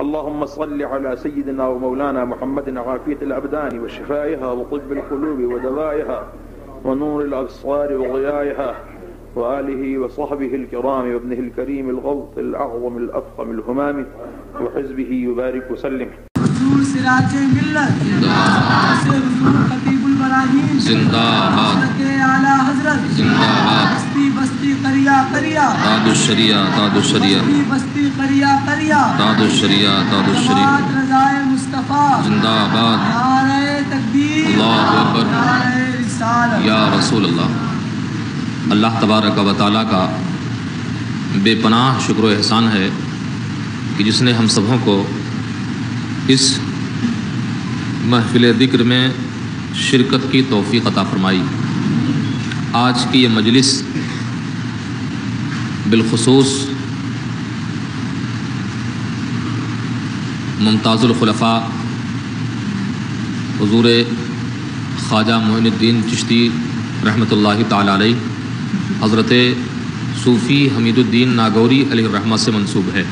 اللهم صل على سيدنا ومولانا محمد عافية الأبدان وشفائها وطب القلوب ودوائها ونور الأبصار وضيائها وآله وصحبه الكرام وابنه الكريم الغوث الأعظم الأفخم الهمام وحزبه يبارك وسلم. حضور سراج ملت حضور خطیب البراہیم زندہ باد، اعلیٰ حضرت زندہ باد، بستی بستی قریہ قریہ تاج الشریعہ، تاج الشریعہ، بستی بستی قریہ قریہ تاج الشریعہ، تاج الشریعہ، جماعت رضائے مصطفیٰ زندہ باد، نعرہ تکبیر، اللہ اکبر، نعرہ رسالت. یا رسول اللہ. اللہ تبارک و تعالیٰ کا بے پناہ شکر و احسان ہے کہ جس نے ہم سبوں کو اس محفل ذکر میں شرکت کی توفیق عطا فرمائی. آج کی یہ مجلس بالخصوص ممتاز الخلفاء حضور خواجہ معین الدین چشتی رحمۃ اللہ تعالی علیہ حضرت صوفی حمید الدین ناگوری علیہ الرحمہ سے منسوب ہے،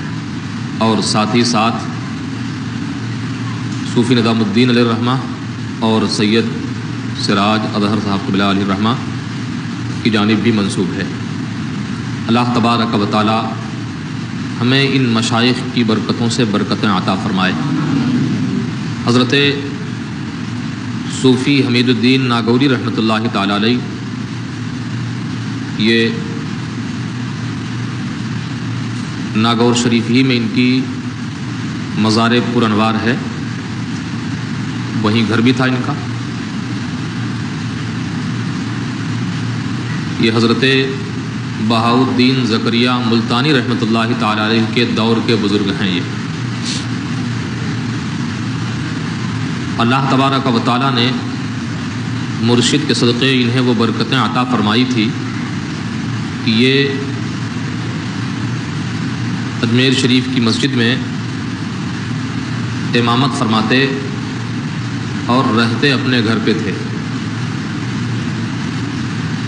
اور ساتھ ہی ساتھ صوفی نظام الدین علیہ الرحمہ اور سید سراج اظہر صاحب قبلہ علیہ الرحمہ کی جانب بھی منسوب ہے. اللہ تبارک و تعالی ہمیں ان مشائخ کی برکتوں سے برکتیں عطا فرمائے. حضرت صوفی حمید الدین ناگوری رحمۃ اللہ تعالی علیہ یہ ناگور شریف ہی میں ان کی مزار پر انوار ہے، وہیں گھر بھی تھا ان کا. یہ حضرت بہاؤالدین زکریا ملتانی رحمۃ اللہ تعالی علیہ کے دور کے بزرگ ہیں. یہ اللہ تبارک و تعالیٰ نے مرشد کے صدقے انہیں وہ برکتیں عطا فرمائی تھی کہ یہ اجمیر شریف کی مسجد میں امامت فرماتے اور رہتے اپنے گھر پہ تھے.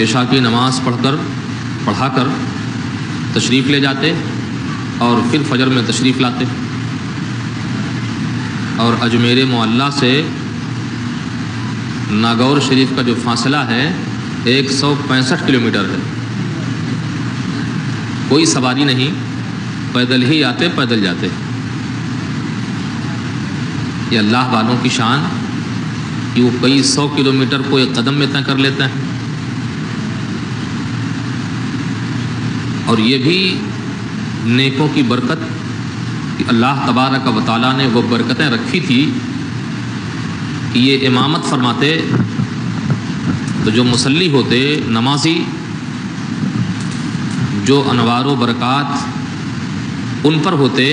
عشاء کی نماز پڑھا کر تشریف لے جاتے اور پھر فجر میں تشریف لاتے. اور اجمیر معلیٰ سے ناگور شریف کا جو فاصلہ ہے 165 کلومیٹر ہے. کوئی سواری نہیں، پیدل ہی آتے پیدل جاتے. یہ اللہ والوں کی شان کہ وہ کئی 100 کلومیٹر کو ایک قدم میں طے کر لیتے ہیں. اور یہ بھی نیکوں کی برکت کہ اللہ تبارک و تعالیٰ نے وہ برکتیں رکھی تھی کہ یہ امامت فرماتے تو جو مصلی ہوتے، نمازی، جو انوار و برکات ان پر ہوتے،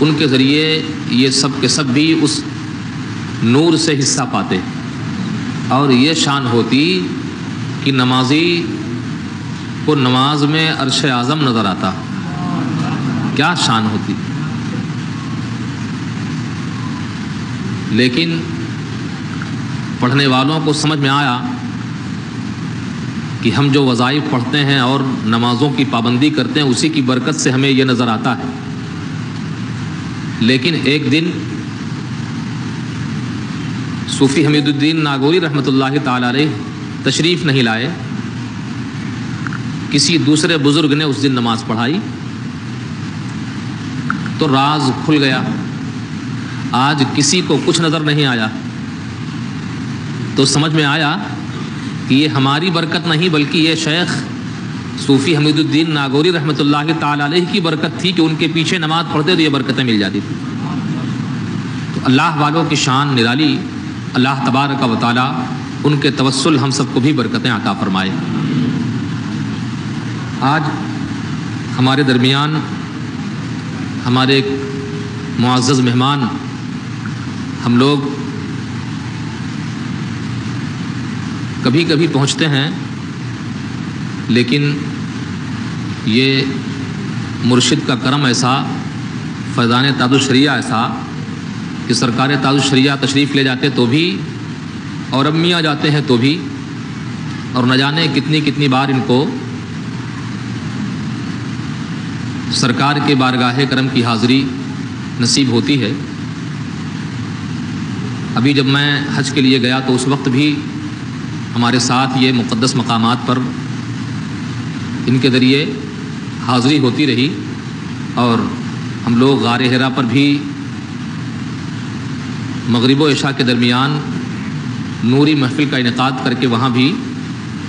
ان کے ذریعے یہ سب کے سب بھی اس نور سے حصہ پاتے. اور یہ شان ہوتی کہ نمازی کو نماز میں عرش اعظم نظر آتا. کیا شان ہوتی. لیکن پڑھنے والوں کو سمجھ میں آیا کہ ہم جو وظائف پڑھتے ہیں اور نمازوں کی پابندی کرتے ہیں اسی کی برکت سے ہمیں یہ نظر آتا ہے. لیکن ایک دن صوفی حمید الدین ناگوری رحمۃ اللہ تعالی علیہ تشریف نہیں لائے. کسی دوسرے بزرگ نے اس دن نماز پڑھائی تو راز کھل گیا. آج کسی کو کچھ نظر نہیں آیا تو سمجھ میں آیا کہ یہ ہماری برکت نہیں بلکہ یہ شیخ صوفی حمید الدین ناگوری رحمۃ اللہ تعالی علیہ کی برکت تھی کہ ان کے پیچھے نماز پڑھتے تو یہ برکتیں مل جاتی تھی. تو اللہ والوں کی شان نرالی. اللہ تبارک و تعالی ان کے توسل ہم سب کو بھی برکتیں عطا فرمائے. آج ہمارے درمیان ہمارے ایک معزز مہمان، ہم لوگ کبھی کبھی پہنچتے ہیں لیکن یہ مرشد کا کرم ایسا، فیضان تاج الشریعہ ایسا کہ سرکار تاج الشریعہ تشریف لے جاتے تو بھی اور اب میاں جاتے ہیں تو بھی، اور نہ جانے کتنی کتنی بار ان کو سرکار کے بارگاہ کرم کی حاضری نصیب ہوتی ہے. ابھی جب میں حج کے لیے گیا تو اس وقت بھی ہمارے ساتھ یہ مقدس مقامات پر ان کے ذریعے حاضری ہوتی رہی، اور ہم لوگ غار حرا پر بھی مغرب و عشاء کے درمیان نوری محفل کا انعقاد کر کے وہاں بھی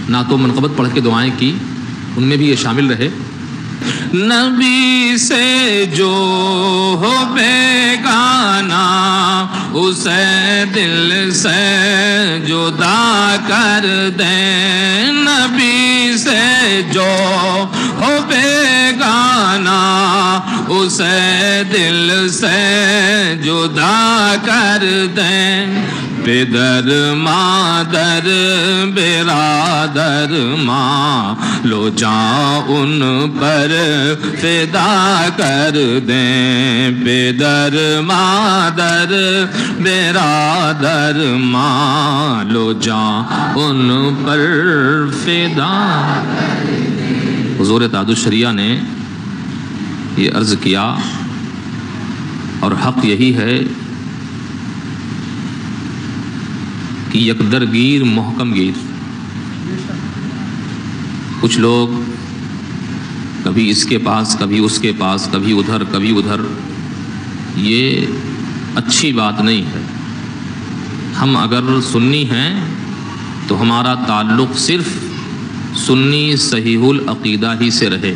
نعت و منقبت پڑھ کے دعائیں کی، ان میں بھی یہ شامل رہے. نبی سے جو ہو بیگانہ اسے دل سے جدا کر دیں. نبی سے جو ہو بیگانہ اسے دل سے جدا کر دیں. پدر مادر برادر ماں لو جاں ان پر فدا کر دیں. پدر مادر برادر ماں لو جاں ان پر فدا. حضور تاج الشریعہ نے یہ عرض کیا، اور حق یہی ہے کہ یکدر گیر محکم گیر. کچھ لوگ کبھی اس کے پاس کبھی اس کے پاس، کبھی ادھر کبھی ادھر، یہ اچھی بات نہیں ہے. ہم اگر سنی ہیں تو ہمارا تعلق صرف سنی صحیح العقیدہ ہی سے رہے.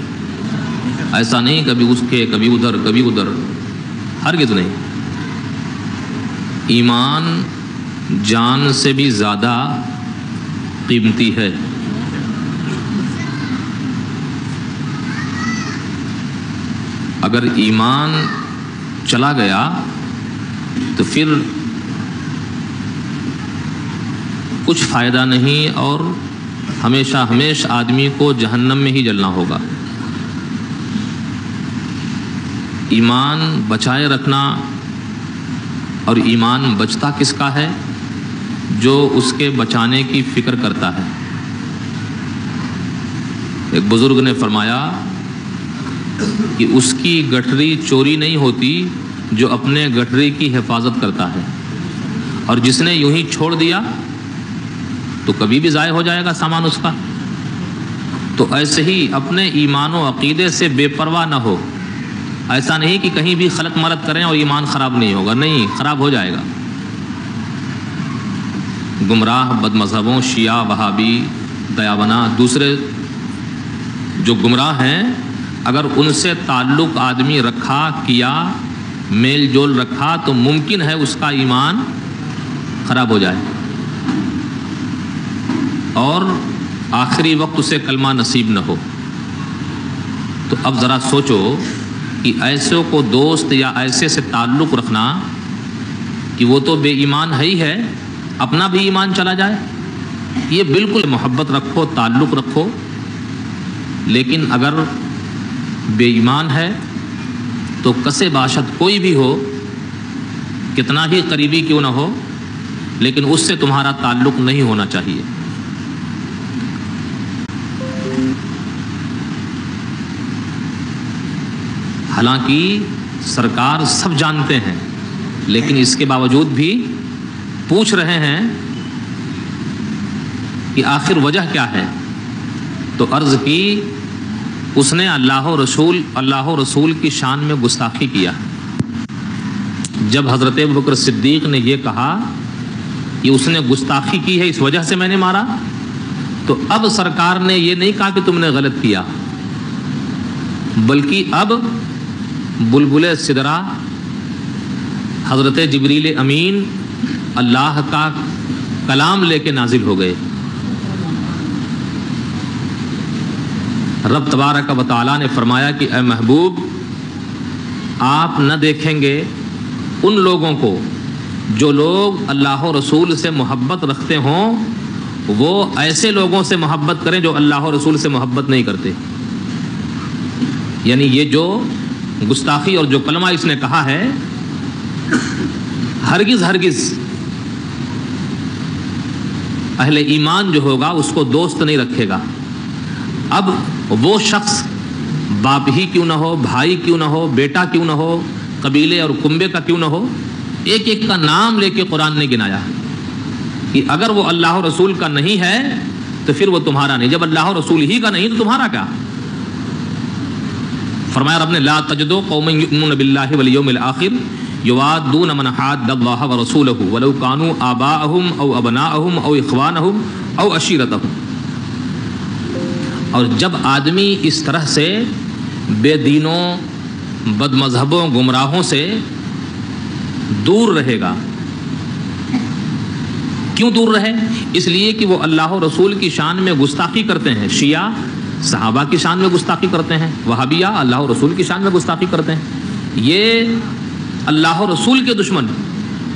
ایسا نہیں کبھی اس کے کبھی ادھر، ہرگز نہیں. ایمان جان سے بھی زیادہ قیمتی ہے. اگر ایمان چلا گیا تو پھر کچھ فائدہ نہیں، اور ہمیشہ آدمی کو جہنم میں ہی جلنا ہوگا. ایمان بچائے رکھنا، اور ایمان بچتا کس کا ہے؟ جو اس کے بچانے کی فکر کرتا ہے. ایک بزرگ نے فرمایا کہ اس کی گٹھری چوری نہیں ہوتی جو اپنے گٹھری کی حفاظت کرتا ہے، اور جس نے یوں ہی چھوڑ دیا تو کبھی بھی ضائع ہو جائے گا سامان اس کا. تو ایسے ہی اپنے ایمان و عقیدے سے بے پرواہ نہ ہو. ایسا نہیں کہ کہیں بھی خلق مرت کریں اور ایمان خراب نہیں ہوگا، نہیں، خراب ہو جائے گا. گمراہ بد مذہبوں، شیعہ، وہابی، دیاونا، دوسرے جو گمراہ ہیں، اگر ان سے تعلق آدمی رکھا، کیا، میل جول رکھا، تو ممکن ہے اس کا ایمان خراب ہو جائے اور آخری وقت اسے کلمہ نصیب نہ ہو. تو اب ذرا سوچو کہ ایسے کو دوست یا ایسے سے تعلق رکھنا کہ وہ تو بے ایمان ہے ہی ہے، اپنا بھی ایمان چلا جائے، یہ بالکل محبت رکھو، تعلق رکھو. لیکن اگر بے ایمان ہے تو کسے باشد کوئی بھی ہو، کتنا ہی قریبی کیوں نہ ہو، لیکن اس سے تمہارا تعلق نہیں ہونا چاہیے. حالانکہ سرکار سب جانتے ہیں، لیکن اس کے باوجود بھی پوچھ رہے ہیں کہ آخر وجہ کیا ہے. تو عرض کی اس نے اللہ و رسول کی شان میں گستاخی کیا. جب حضرت ابوبکر صدیق نے یہ کہا کہ اس نے گستاخی کی ہے، اس وجہ سے میں نے مارا، تو اب سرکار نے یہ نہیں کہا کہ تم نے غلط کیا، بلکہ اب بلبل سدرا حضرت جبریل امین اللہ کا کلام لے کے نازل ہو گئے. رب تبارک و تعالیٰ نے فرمایا کہ اے محبوب، آپ نہ دیکھیں گے ان لوگوں کو جو لوگ اللہ و رسول سے محبت رکھتے ہوں، وہ ایسے لوگوں سے محبت کریں جو اللہ و رسول سے محبت نہیں کرتے. یعنی یہ جو گستاخی اور جو کلمہ اس نے کہا ہے، ہرگز اہل ایمان جو ہوگا اس کو دوست نہیں رکھے گا. اب وہ شخص باپ ہی کیوں نہ ہو، بھائی کیوں نہ ہو، بیٹا کیوں نہ ہو، قبیلے اور کنبے کا کیوں نہ ہو، ایک ایک کا نام لے کے قرآن نے گنایا کہ اگر وہ اللہ و رسول کا نہیں ہے تو پھر وہ تمہارا نہیں، جب اللہ و رسول ہی کا نہیں تو تمہارا کیا؟ فرمایا رب نے لا تجدوا قوما یؤمنون باللہ والیوم الآخر یوادون من حاد اللہ ورسولہ ولو کانوا آباءہم او ابناءہم او اخوانہم او عشیرتہم. اور جب آدمی اس طرح سے بے دینوں، بد مذہبوں، گمراہوں سے دور رہے گا، کیوں دور رہے؟ اس لیے کہ وہ اللہ و رسول کی شان میں گستاخی کرتے ہیں. شیعہ صحابہ کی شان میں گستاخی کرتے ہیں، وہابیہ اللہ و رسول کی شان میں گستاخی کرتے ہیں. یہ اللہ و رسول کے دشمن،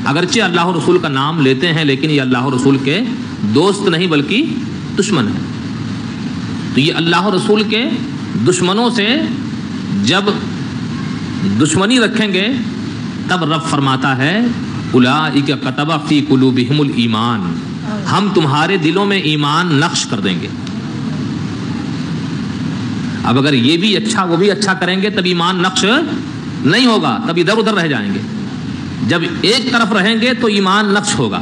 اگرچہ اللہ و رسول کا نام لیتے ہیں لیکن یہ اللہ و رسول کے دوست نہیں بلکہ دشمن ہیں. تو یہ اللہ و رسول کے دشمنوں سے جب دشمنی رکھیں گے تب رب فرماتا ہے اولئک کتب فی قلوبہم الایمان، ہم تمہارے دلوں میں ایمان نقش کر دیں گے. اب اگر یہ بھی اچھا وہ بھی اچھا کریں گے تب ایمان نقش نہیں ہوگا، تب ادھر ادھر رہ جائیں گے. جب ایک طرف رہیں گے تو ایمان نقش ہوگا.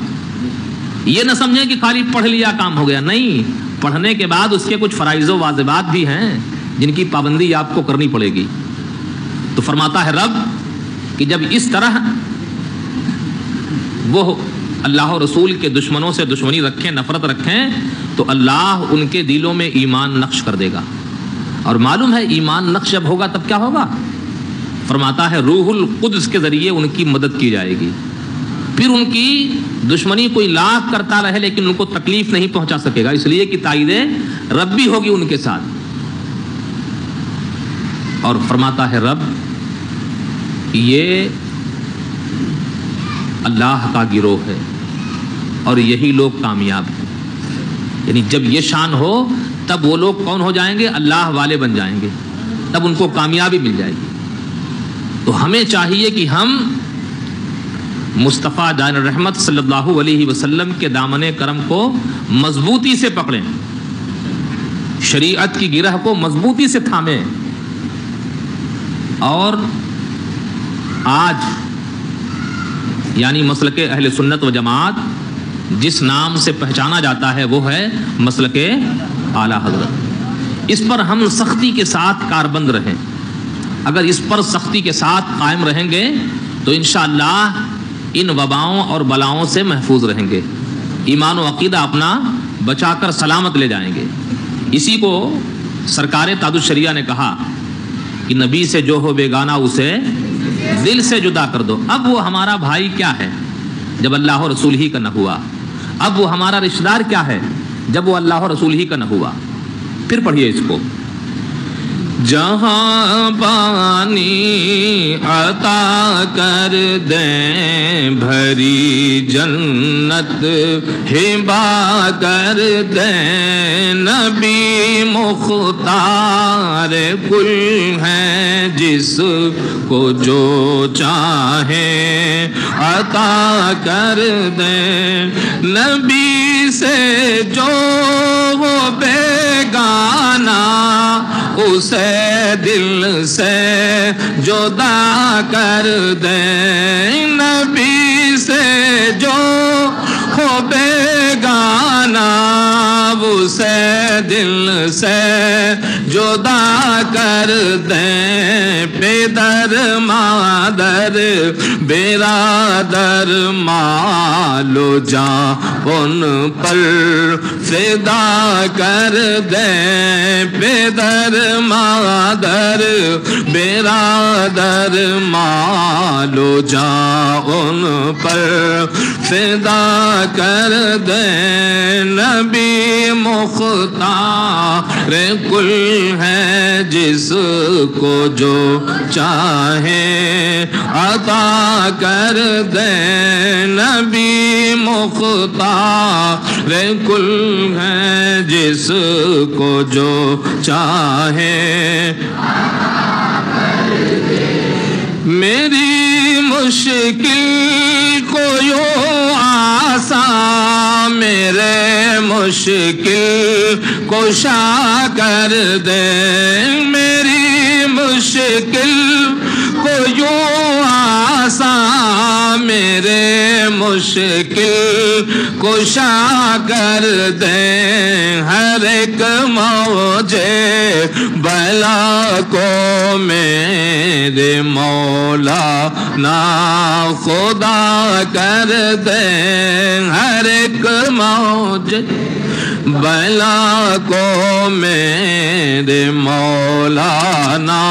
یہ نہ سمجھیں کہ خالی پڑھ لیا کام ہو گیا، نہیں، پڑھنے کے بعد اس کے کچھ فرائض و واجبات بھی ہیں جن کی پابندی آپ کو کرنی پڑے گی. تو فرماتا ہے رب کہ جب اس طرح وہ اللہ و رسول کے دشمنوں سے دشمنی رکھیں، نفرت رکھیں، تو اللہ ان کے دلوں میں ایمان نقش کر دے گا. اور معلوم ہے ایمان نقش جب ہوگا تب کیا ہوگا؟ فرماتا ہے روح القدس کے ذریعے ان کی مدد کی جائے گی. پھر ان کی دشمنی کوئی لاکھ کرتا رہے لیکن ان کو تکلیف نہیں پہنچا سکے گا، اس لیے کہ تائید ربی ہوگی ان کے ساتھ. اور فرماتا ہے رب یہ اللہ کا گروہ ہے اور یہی لوگ کامیاب ہیں. یعنی جب یہ شان ہو تب وہ لوگ کون ہو جائیں گے؟ اللہ والے بن جائیں گے، تب ان کو کامیابی مل جائے گی. تو ہمیں چاہیے کہ ہم مصطفیٰ دان الرحمت صلی اللہ علیہ وسلم کے دامن کرم کو مضبوطی سے پکڑیں، شریعت کی گرہ کو مضبوطی سے تھامیں. اور آج یعنی مسلک اہل سنت و جماعت جس نام سے پہچانا جاتا ہے وہ ہے مسلک اعلیٰ حضرت. اس پر ہم سختی کے ساتھ کاربند رہیں. اگر اس پر سختی کے ساتھ قائم رہیں گے تو انشاءاللہ ان وباؤں اور بلاؤں سے محفوظ رہیں گے، ایمان و عقیدہ اپنا بچا کر سلامت لے جائیں گے. اسی کو سرکار تاج الشریعہ نے کہا کہ نبی سے جو ہو بیگانہ اسے دل سے جدا کر دو. اب وہ ہمارا بھائی کیا ہے جب اللہ و رسول ہی کا نہ ہوا؟ اب وہ ہمارا رشتہ دار کیا ہے جب وہ اللہ و رسول ہی کا نہ ہوا؟ پھر پڑھیے اس کو. جہاں پانی عطا کر دیں، بھری جنت ہبا کر دیں، نبی مختار کل ہیں جس کو جو چاہیں عطا کر دیں، نبی سے جو ہو بیگانہ اسے دل سے جدا کر دیں، نبی سے جو ہو بیگانہ اسے دل سے جدا کر دیں، پدر مادر برادر مال و جان ان پر فدا کر دیں، پدر مادر برادر مال و جان ان پر فدا کر دیں، نبی مختار کل ہے جس کو جو چاہے عطا کر دیں، نبی مختار کل ہے جس کو جو چاہے. میری مشکل کو یوں آسان میرے مشکل کشا کر دے، میری مشکل کو یوں میرے مشکل کشا کر دیں، ہر ایک موجے بلا کو میرے مولا نا خدا کر دیں، ہر ایک موجے بلا کو میرے مولانا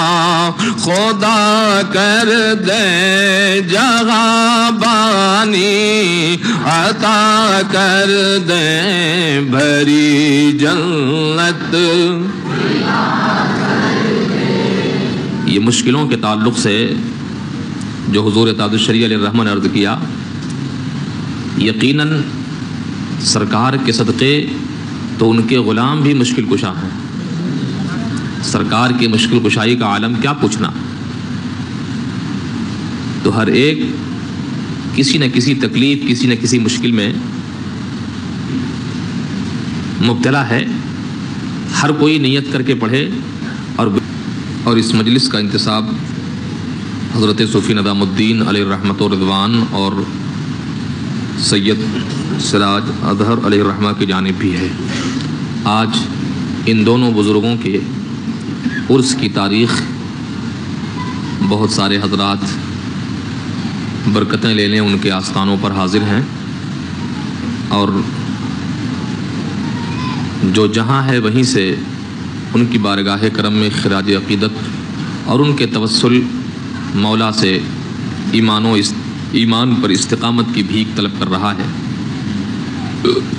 خدا کر دے، جہاں بانی عطا کر دے، بھری جنت۔ یہ مشکلوں کے تعلق سے جو حضور تاج الشریعہ علیہ الرحمہ نے عرض کیا، یقیناً سرکار کے صدقے تو ان کے غلام بھی مشکل کشا ہیں۔ سرکار کی مشکل کشائی کا عالم کیا پوچھنا، تو ہر ایک کسی نہ کسی تکلیف، کسی نہ کسی مشکل میں مبتلا ہے۔ ہر کوئی نیت کر کے پڑھے اور اس مجلس کا انتصاب حضرت صوفی ندام الدین علیہ الرحمۃ والرضوان اور سید سراج اظہر علیہ الرحمہ کی جانب بھی ہے۔ آج ان دونوں بزرگوں کے عرس کی تاریخ، بہت سارے حضرات برکتیں لینے ان کے آستانوں پر حاضر ہیں، اور جو جہاں ہے وہیں سے ان کی بارگاہ کرم میں خراج عقیدت اور ان کے توسل مولا سے ایمان پر استقامت کی بھیک طلب کر رہا ہے۔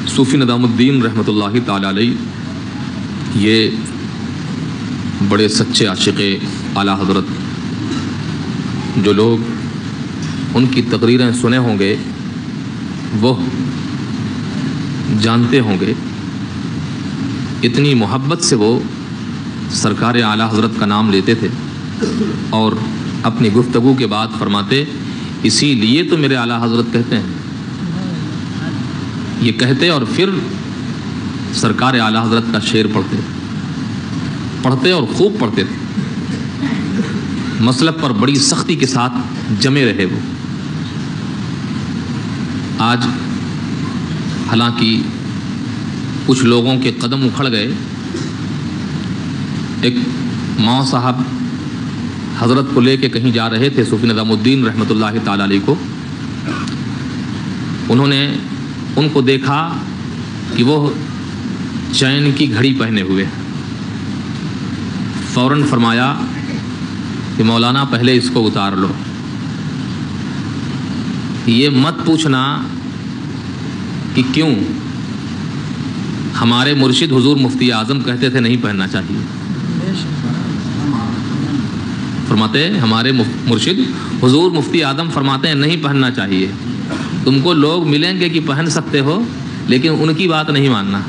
صوفی ندام الدین رحمۃ اللہ تعالی علیہ یہ بڑے سچے عاشق اعلیٰ حضرت، جو لوگ ان کی تقریریں سنے ہوں گے وہ جانتے ہوں گے اتنی محبت سے وہ سرکار اعلیٰ حضرت کا نام لیتے تھے، اور اپنی گفتگو کے بعد فرماتے، اسی لیے تو میرے اعلیٰ حضرت کہتے ہیں، یہ کہتے اور پھر سرکار اعلیٰ حضرت کا شعر پڑھتے اور خوب پڑھتے تھے۔ مسلک پر بڑی سختی کے ساتھ جمے رہے وہ۔ آج حالانکہ کچھ لوگوں کے قدم اکھڑ گئے، ایک ماؤ صاحب حضرت کو لے کے کہیں جا رہے تھے، صوفی نظام الدین رحمۃ اللہ تعالی علیہ کو، انہوں نے ان کو دیکھا کہ وہ چین کی گھڑی پہنے ہوئے، فوراً فرمایا کہ مولانا پہلے اس کو اتار لو۔ یہ مت پوچھنا کہ کیوں، ہمارے مرشد حضور مفتی اعظم کہتے تھے نہیں پہننا چاہیے۔ فرماتے ہمارے مرشد حضور مفتی اعظم فرماتے ہیں نہیں پہننا چاہیے، تم کو لوگ ملیں گے کہ پہن سکتے ہو لیکن ان کی بات نہیں ماننا۔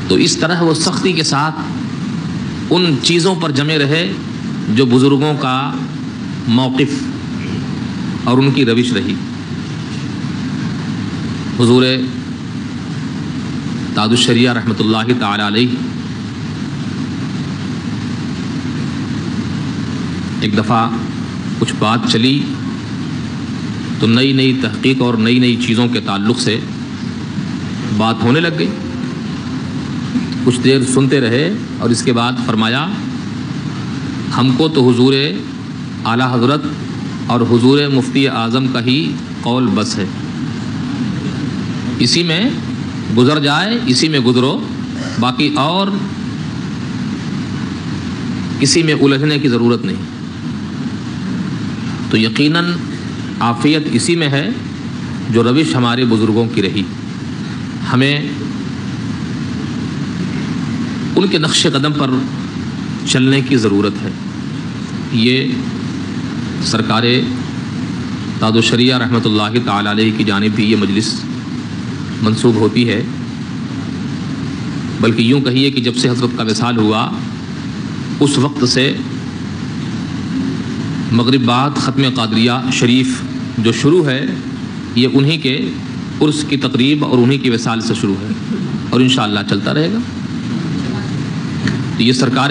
تو اس طرح وہ سختی کے ساتھ ان چیزوں پر جمے رہے جو بزرگوں کا موقف اور ان کی روش رہی۔ حضور تاج الشریعہ رحمۃ اللہ تعالی علیہ ایک دفعہ کچھ بات چلی تو نئی نئی تحقیق اور نئی نئی چیزوں کے تعلق سے بات ہونے لگ گئی۔ کچھ دیر سنتے رہے اور اس کے بعد فرمایا ہم کو تو حضور اعلیٰ حضرت اور حضور مفتی اعظم کا ہی قول بس ہے، اسی میں گزر جائے، اسی میں گزرو، باقی اور کسی میں الجھنے کی ضرورت نہیں۔ تو یقیناً عافیت اسی میں ہے جو روش ہمارے بزرگوں کی رہی۔ ہمیں ان کے نقش قدم پر چلنے کی ضرورت ہے۔ یہ سرکار تاج الشریعہ رحمۃ اللہ تعالی علیہ کی جانب بھی یہ مجلس منسوب ہوتی ہے، بلکہ یوں کہیے کہ جب سے حضرت کا وصال ہوا اس وقت سے مغرب بعد ختم قادریہ شریف جو شروع ہے یہ انہی کے عرس کی تقریب اور انہی کی وصال سے شروع ہے اور انشاءاللہ چلتا رہے گا۔ تو یہ سرکار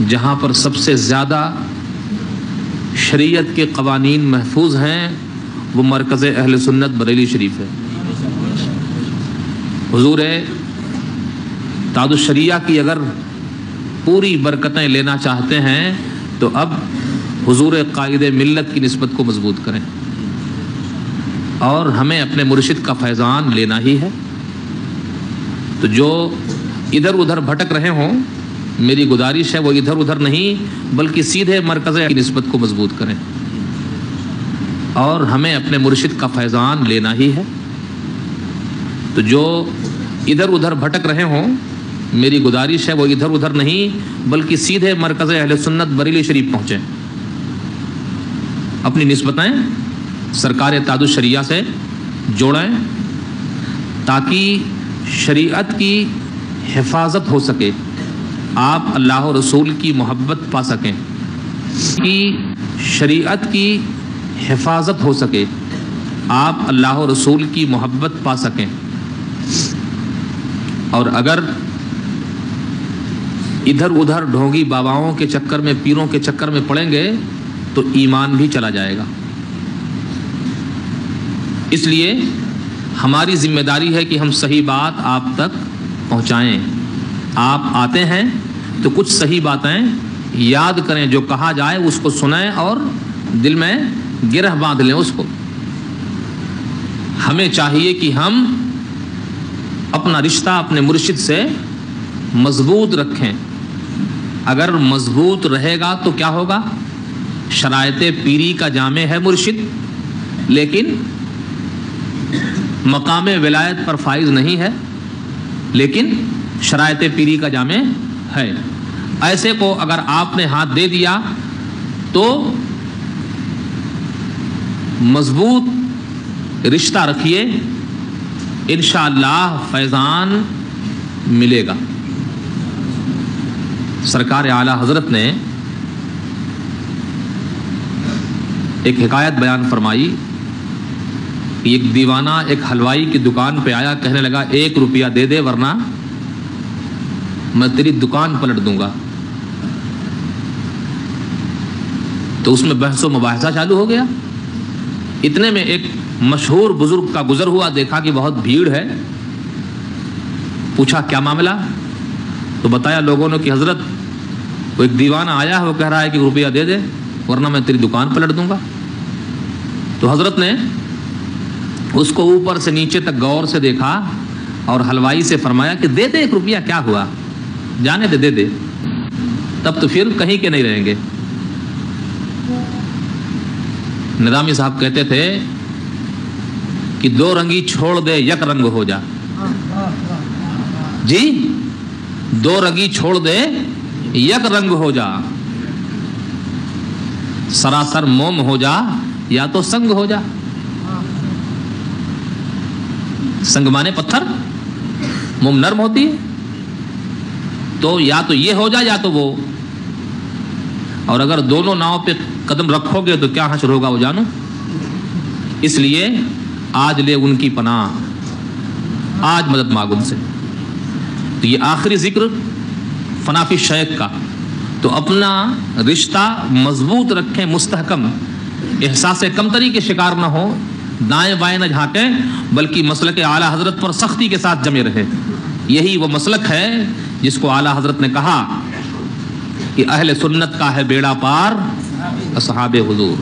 جہاں پر سب سے زیادہ شریعت کے قوانین محفوظ ہیں وہ مرکز اہل سنت بریلی شریف ہے۔ حضور تاج الشریعہ کی اگر پوری برکتیں لینا چاہتے ہیں تو اب حضور قائد ملت کی نسبت کو مضبوط کریں اور ہمیں اپنے مرشد کا فیضان لینا ہی ہے۔ تو جو ادھر ادھر بھٹک رہے ہوں، میری گزارش ہے وہ ادھر ادھر نہیں بلکہ سیدھے مرکز کی نسبت کو مضبوط کریں اور ہمیں اپنے مرشد کا فیضان لینا ہی ہے۔ تو جو ادھر ادھر بھٹک رہے ہوں، میری گزارش ہے وہ ادھر ادھر نہیں بلکہ سیدھے مرکز اہل سنت بریلی شریف پہنچیں، اپنی نسبتیں سرکار تاج الشریعہ سے جوڑیں تاکہ شریعت کی حفاظت ہو سکے، آپ اللہ و رسول کی محبت پا سکیں، کہ شریعت کی حفاظت ہو سکے، آپ اللہ و رسول کی محبت پا سکیں۔ اور اگر ادھر ادھر ڈھونگی باباؤں کے چکر میں، پیروں کے چکر میں پڑیں گے تو ایمان بھی چلا جائے گا۔ اس لیے ہماری ذمہ داری ہے کہ ہم صحیح بات آپ تک پہنچائیں۔ آپ آتے ہیں تو کچھ صحیح باتیں یاد کریں، جو کہا جائے اس کو سنیں اور دل میں گرہ باندھ لیں اس کو۔ ہمیں چاہیے کہ ہم اپنا رشتہ اپنے مرشد سے مضبوط رکھیں۔ اگر مضبوط رہے گا تو کیا ہوگا؟ شرائط پیری کا جامع ہے مرشد، لیکن مقام ولایت پر فائز نہیں ہے، لیکن شرائط پیری کا جامع ہے۔ ایسے کو اگر آپ نے ہاتھ دے دیا تو مضبوط رشتہ رکھیے، انشاءاللہ فیضان ملے گا۔ سرکار اعلیٰ حضرت نے ایک حکایت بیان فرمائی کہ ایک دیوانہ ایک حلوائی کی دکان پہ آیا، کہنے لگا 1 روپیہ دے دے ورنہ میں تیری دکان پلٹ دوں گا۔ تو اس میں بحث و مباحثہ چالو ہو گیا۔ اتنے میں ایک مشہور بزرگ کا گزر ہوا، دیکھا کہ بہت بھیڑ ہے، پوچھا کیا معاملہ؟ تو بتایا لوگوں نے کہ حضرت وہ ایک دیوانہ آیا ہے، وہ کہہ رہا ہے کہ 1 روپیہ دے دے ورنہ میں تیری دکان پلٹ دوں گا۔ تو حضرت نے اس کو اوپر سے نیچے تک غور سے دیکھا اور حلوائی سے فرمایا کہ دے دے 1 روپیہ، کیا ہوا، جانے دے، دے دے، تب تو پھر کہیں کے نہیں رہیں گے۔ نظامی صاحب کہتے تھے کہ 2 رنگی چھوڑ دے 1 رنگ ہو جا۔ جی 2 رنگی چھوڑ دے 1 رنگ ہو جا، سراسر موم ہو جا یا تو سنگ ہو جا۔ سنگ مانے پتھر، موم نرم ہوتی ہے، تو یا تو یہ ہو جا یا تو وہ۔ اور اگر دونوں ناؤ پہ قدم رکھو گے تو کیا حشر ہوگا وہ جانو۔ اس لیے آج لے ان کی پناہ، آج مدد مانگ ان سے۔ تو یہ آخری ذکر فنافی شیخ کا، تو اپنا رشتہ مضبوط رکھیں، مستحکم، احساس کمتری کے شکار نہ ہو، دائیں بائیں نہ جھانکیں، بلکہ مسلک اعلیٰ حضرت پر سختی کے ساتھ جمے رہے۔ یہی وہ مسلک ہے جس کو اعلیٰ حضرت نے کہا کہ اہل سنت کا ہے بیڑا پار اصحاب حضور،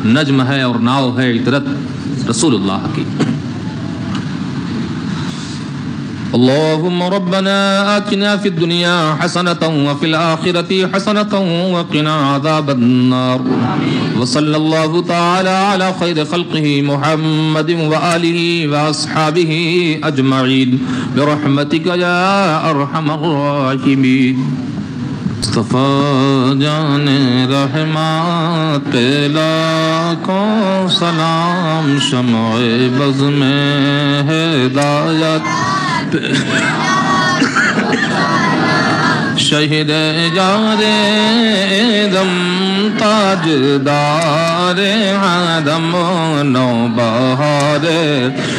نجم ہے اور ناؤ ہے عطرت رسول اللہ کی۔ اللهم ربنا آتنا في الدنيا حسنة وفي الآخرة حسنة وقنا عذاب النار، وصلى الله تعالى على خير خلقه محمد وآله وأصحابه أجمعين برحمتك يا أرحم الراحمين۔ مصطفیٰ جان رحمت پہ لاکھوں سلام، شمع بز میں ہدایت شہر یار دم تاجدار حرم نوبہار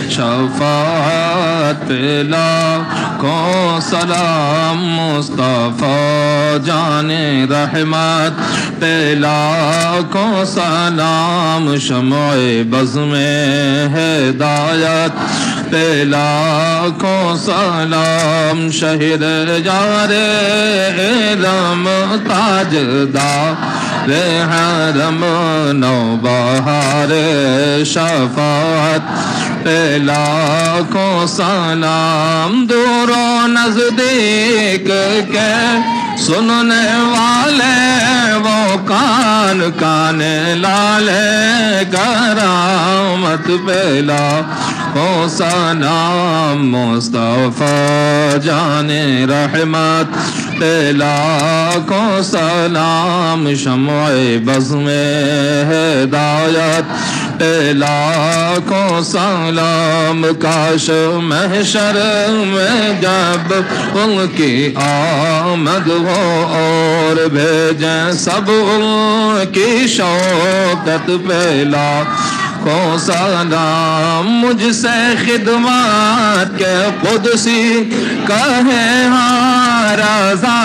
شفاعت لاکھوں سلام مصطفیٰ جان رحمت پہ لاکھوں سلام شمع بز میں ہدایت پہ لاکھوں سلام شہر یار علم تاجدار حرم نوبہار شفاعت پہ لاکھوں سلام دور و نزدیک کے سننے والے وہ کان کان لالے کرامت پہ لاکھوں سلام مصطفیٰ جان رحمت پہ لاکھوں سلام شمع بز میں ہدایت پہ لاکھوں سلام کاش محشر میں جب ان کی آمد ہو اور بھیجیں سب ان کی شوکت پہ لاکھوں سلام مجھ سے خدمات کے قدسی کہے ہاں رضا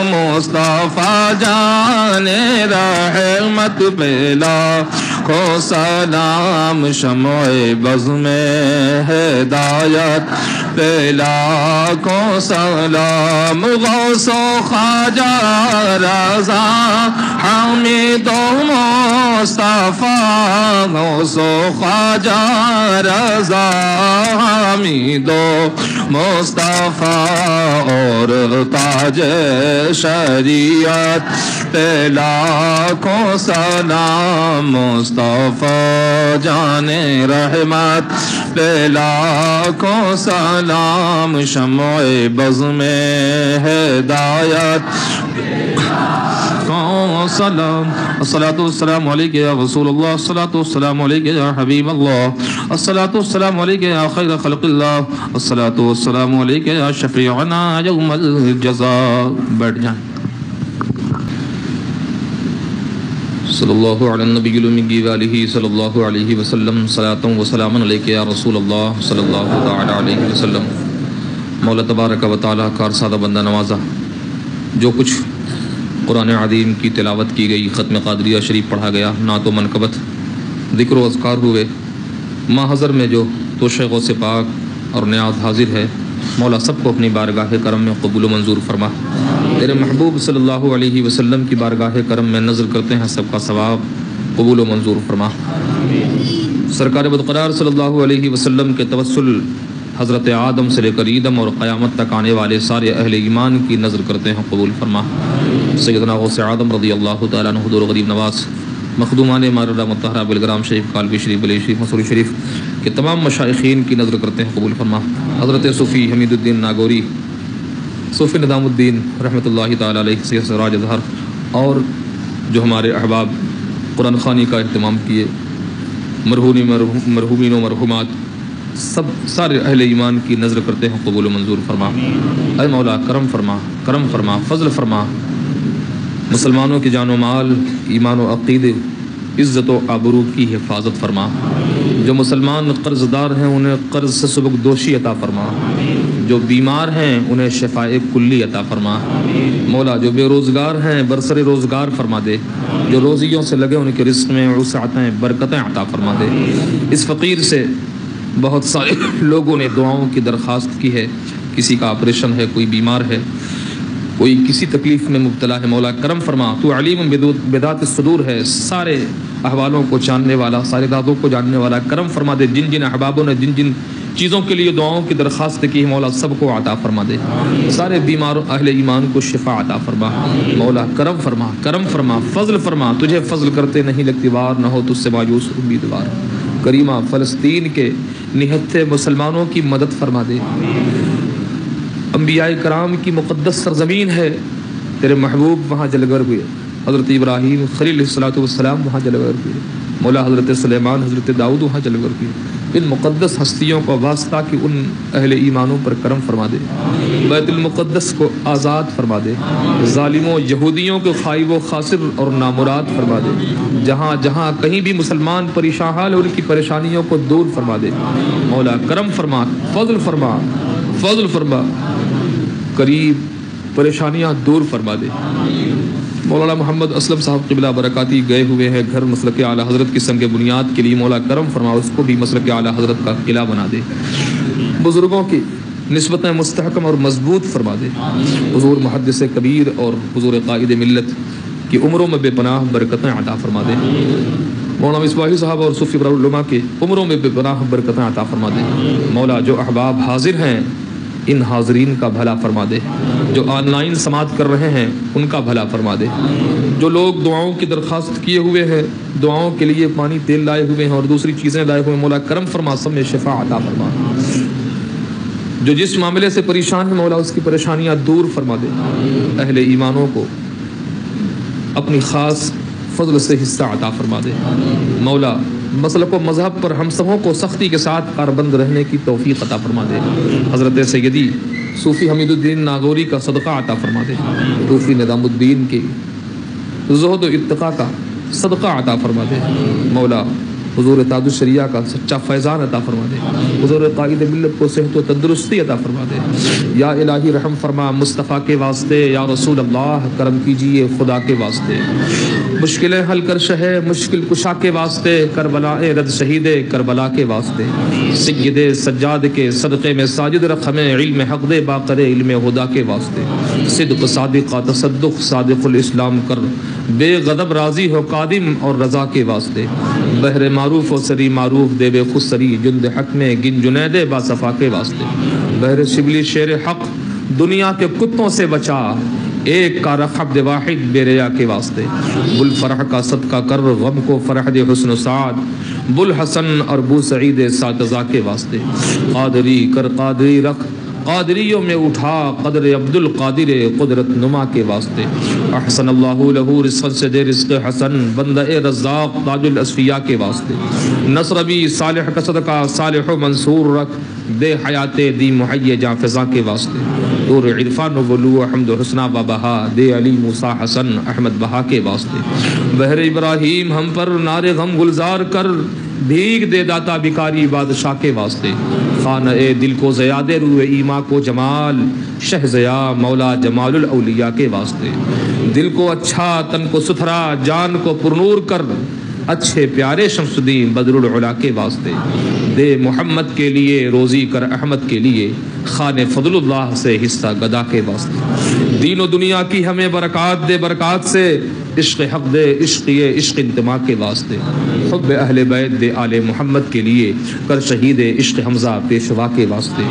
مصطفیٰ جان رحمت پہ لاکھوں سلام شمع بز میں ہدایت پہ لاکھوں سلام غوث و خواجہ رضا حمید و مصطفیٰ غوث و خواجہ رضا حمید و مصطفیٰ اور تاج شریعت پہ لاکھوں سلام مصطفیٰ جان رحمت پہ لاکھوں سلام شمع بز میں ہدایت سلام الصلاۃ والسلام علیک یا رسول اللہ الصلاۃ والسلام علیک یا حبیب اللہ الصلاۃ والسلام علیک یا خیر خلق اللہ الصلاۃ والسلام علیک یا شفیعنا یوم الجزاء بیٹھ جائیں صلی اللہ علی النبی الأمی وآلہ صلی اللہ علیہ وسلم صلاۃ و سلام علیک یا رسول اللہ صلی اللہ تعالی علیہ وسلم مولا تبارک و تعالیٰ کا سادہ بندہ نوازا جو کچھ قرآن عظیم کی تلاوت کی گئی ختم قادریہ شریف پڑھا گیا نعت و منقبت ذکر و اذکار ہوئے محضر میں جو توشہ غوث پاک اور نیاز حاضر ہے مولا سب کو اپنی بارگاہ کرم میں قبول و منظور فرما تیرے محبوب صلی اللہ علیہ وسلم کی بارگاہ کرم میں نظر کرتے ہیں سب کا ثواب قبول و منظور فرما سرکار بدقرار صلی اللہ علیہ وسلم کے توسل حضرت آدم سے لے کر عیدم اور قیامت تک آنے والے سارے اہل ایمان کی نظر کرتے ہیں قبول فرما سیدنا غوث آدم رضی اللہ تعالیٰ عنہ حضور غریب نواز مخدومان ماردہ مطہرہ بلگرام شریف کالوی شریف بلی شریف مسوری شریف کے تمام مشائخین کی نظر کرتے ہیں قبول فرما حضرت صوفی حمید الدین ناگوری صوفی ندام الدین رحمۃ اللہ تعالیٰ علیہ سید سراج اظہر اور جو ہمارے احباب قرآن خوانی کا اہتمام کیے مرحومین و مرحومات سب سارے اہل ایمان کی نظر کرتے ہیں قبول و منظور فرما اے مولا کرم فرما فضل فرما مسلمانوں کی جان و مال ایمان و عقیدے عزت و آبرو کی حفاظت فرما جو مسلمان قرض دار ہیں انہیں قرض سے سبک دوشی عطا فرما جو بیمار ہیں انہیں شفاء کلی عطا فرما مولا جو بے روزگار ہیں برسر روزگار فرما دے جو روزیوں سے لگے ان کے رزق میں وسعتیں برکتیں عطا فرما دے اس فقیر سے بہت سارے لوگوں نے دعاؤں کی درخواست کی ہے کسی کا آپریشن ہے کوئی بیمار ہے کوئی کسی تکلیف میں مبتلا ہے مولا کرم فرما تو علیم بذات الصدور ہے سارے احوالوں کو جاننے والا سارے رازوں کو جاننے والا کرم فرما دے جن جن احبابوں نے جن جن چیزوں کے لیے دعاؤں کی درخواست کی ہے مولا سب کو عطا فرما دے سارے بیماروں اہل ایمان کو شفا عطا فرما مولا کرم فرما فضل فرما تجھے فضل کرتے نہیں لگتی وار نہ ہو تجھ سے مایوس امیدوار کریمہ فلسطین کے نہتے مسلمانوں کی مدد فرما دے انبیاء کرام کی مقدس سرزمین ہے تیرے محبوب وہاں جلگر ہوئے حضرت ابراہیم خلیل علیہ الصلوۃ والسلام وہاں جلگر ہوئے مولا حضرت سلیمان حضرت داؤد وہاں جلگر ہوئے ان مقدس ہستیوں کو واسطہ کہ ان اہل ایمانوں پر کرم فرما دے، بیت المقدس کو آزاد فرما دے، ظالموں یہودیوں کو خائب و خاسر اور نامراد فرما دے، جہاں جہاں کہیں بھی مسلمان پریشان حال ان کی پریشانیوں کو دور فرما دے۔ مولا کرم فرما، فضل فرما، فضل فرما، قریب پریشانیاں دور فرما دے۔ مولانا محمد اسلم صاحب قبلہ برکاتی گئے ہوئے ہیں گھر مسلک اعلیٰ حضرت کی سنگ بنیاد کے لیے، مولا کرم فرما اس کو بھی مسلک اعلیٰ حضرت کا قلعہ بنا دے، بزرگوں کی نسبتیں مستحکم اور مضبوط فرما دے، حضور محدث کبیر اور حضور قائد ملت کی عمروں میں بے پناہ برکتیں عطا فرما دے، مولانا اسماعیل صاحب اور صوفی ابرار العلماء کے عمروں میں بے پناہ برکتیں عطا فرما دے۔ مولا جو احباب حاضر ہیں ان حاضرین کا بھلا فرما دے، جو آن لائن سماعت کر رہے ہیں ان کا بھلا فرما دے، جو لوگ دعاؤں کی درخواست کیے ہوئے ہیں، دعاؤں کے لیے پانی تیل لائے ہوئے ہیں اور دوسری چیزیں لائے ہوئے ہیں، مولا کرم فرما، سب میں شفا عطا فرما، جو جس معاملے سے پریشان ہے مولا اس کی پریشانیاں دور فرما دے، اہل ایمانوں کو اپنی خاص فضل سے حصہ عطا فرما دے، مولا مسلک و مذہب پر ہم سبوں کو سختی کے ساتھ کاربند رہنے کی توفیق عطا فرما دے، حضرت سیدی صوفی حمید الدین ناگوری کا صدقہ عطا فرما دے، صوفی نظام الدین کے زہد و اتقاء کا صدقہ عطا فرما دے، مولا حضور تاج الشریعہ کا سچا فیضان عطا فرما دے، حضور قائد ملت کو صحت و تندرستی عطا فرما دے، یا الہی رحم فرما مصطفیٰ کے واسطے، یا رسول اللہ کرم کیجئے خدا کے واسطے، مشکلیں حل کر شہ مشکل کشا کے واسطے، کربلا رد شہید کربلا کے واسطے، سید سجاد کے صدقے میں ساجد رکھ ہمیں، علم حق دے باقر علم ہدا کے واسطے، صدق صادقہ تصدق صادق الاسلام کر، بے غضب راضی ہو قادم اور رضا کے واسطے، بہر معروف و سری معروف دے بے خود سری، جند حق میں گن جنید با صفا کے واسطے، بہر شبلی شیر حق دنیا کے کتوں سے بچا، ایک کا رخب واحد بے ریا کے واسطے، بل فرح کا صدقہ کر غم کو فرح دے حسن و سعاد، بل حسن اور بو سعید ساتزا کے واسطے، قادری کر قادری رکھ قادریوں میں اٹھا قدر عبد القادر قدرت نما کے واسطے، احسن اللہ لہو رزق سے دے رزق حسن، بندہ رزاق تاج الاصفیاء کے واسطے، نصر بھی صالح کا صدقہ صالح و منصور رکھ، دے حیات دی محی جاں فضا کے واسطے، دور عرفان و ولو حمد و حسنہ و بہا، دے علی موسیٰ حسن احمد بہا کے واسطے، بہر ابراہیم ہم پر نار غم گلزار کر، بھیگ دے داتا بکاری بادشاہ کے واسطے، خانہ دل کو زیادہ روح ایما کو جمال، شہ زیا مولا جمال الاولیاء کے واسطے، دل کو اچھا تن کو ستھرا جان کو پرنور کر، اچھے پیارے شمس الدین بدر العلا کے واسطے، دے محمد کے لیے روزی کر احمد کے لیے، خان فضل اللہ سے حصہ گدا کے واسطے، دین و دنیا کی ہمیں برکات دے برکات سے، عشق حق دے عشق یہ عشق انتماء کے واسطے، حب اہل بیت دے آل محمد کے لیے، کر شہید عشق حمزہ پیشوا کے واسطے،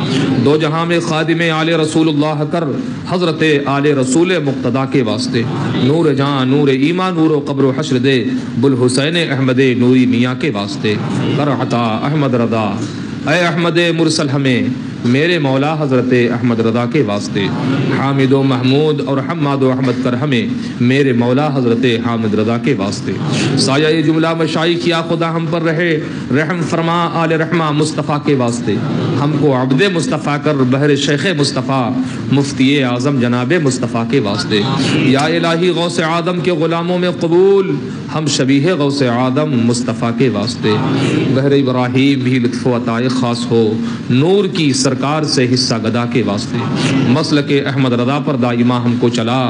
دو جہاں میں خادم آل رسول اللہ کر، حضرت آل رسول مقتدا کے واسطے، نور جان نور ایمان نور و قبر و حشر دے، بل حسین احمد نوری میاں کے واسطے، کر عطا احمد رضا اے احمد مرسل ہمیں، میرے مولا حضرت احمد رضا کے واسطے، حامد و محمود اور حماد و احمد کر ہمیں، میرے مولا حضرت حامد رضا کے واسطے، سایہ جملہ مشائخ یا خدا ہم پر رہے، رحم فرما آل رحمہ مصطفیٰ کے واسطے، ہم کو عبد مصطفیٰ کر بہر شیخ مصطفیٰ مفتی اعظم جناب مصطفیٰ کے واسطے، یا الہی غوث آدم کے غلاموں میں قبول، ہم شبیہ غوث آدم مصطفیٰ کے واسطے، بہر ابراہیم بھی لطف و عطا خاص ہو، نور کی سرکار سے حصہ گدا کے واسطے، مسلک احمد رضا پر دائمہ ہم کو چلا،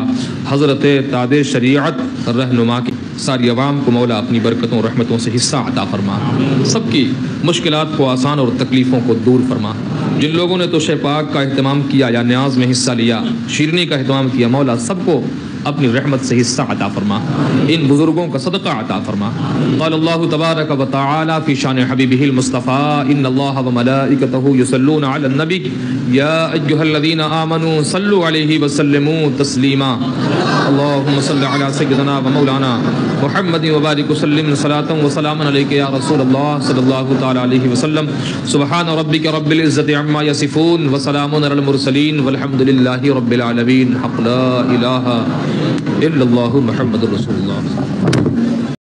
حضرت تاج شریعت رہنما کی ساری عوام کو مولا اپنی برکتوں رحمتوں سے حصہ عطا فرما، سب کی مشکلات کو آسان اور تکلیفوں کو دور فرما، جن لوگوں نے تو شہ پاک کا اہتمام کیا یا نیاز میں حصہ لیا، شیرنی کا اہتمام کیا، مولا سب کو اپنی رحمت سے حصہ عطا فرما، ان بزرگوں کا صدقہ عطا فرما۔ قال اللہ تبارک و تعالی فی شان حبیبہ المصطفى ان اللہ وملائکتہ یصلون علی النبی یا ایھا الذین آمنوا صلوا علیہ وسلموا تسلیما، اللہم صل علی سیدنا و مولانا محمد وبارک وسلم صلاۃ و سلام علیک یا رسول اللہ صلی اللہ تعالی علیہ وسلم، سبحان ربک رب العزۃ عما یصفون وسلام علی المرسلین والحمد للہ رب العالمین، حق لا الہ الا اللہ محمد رسول اللہ۔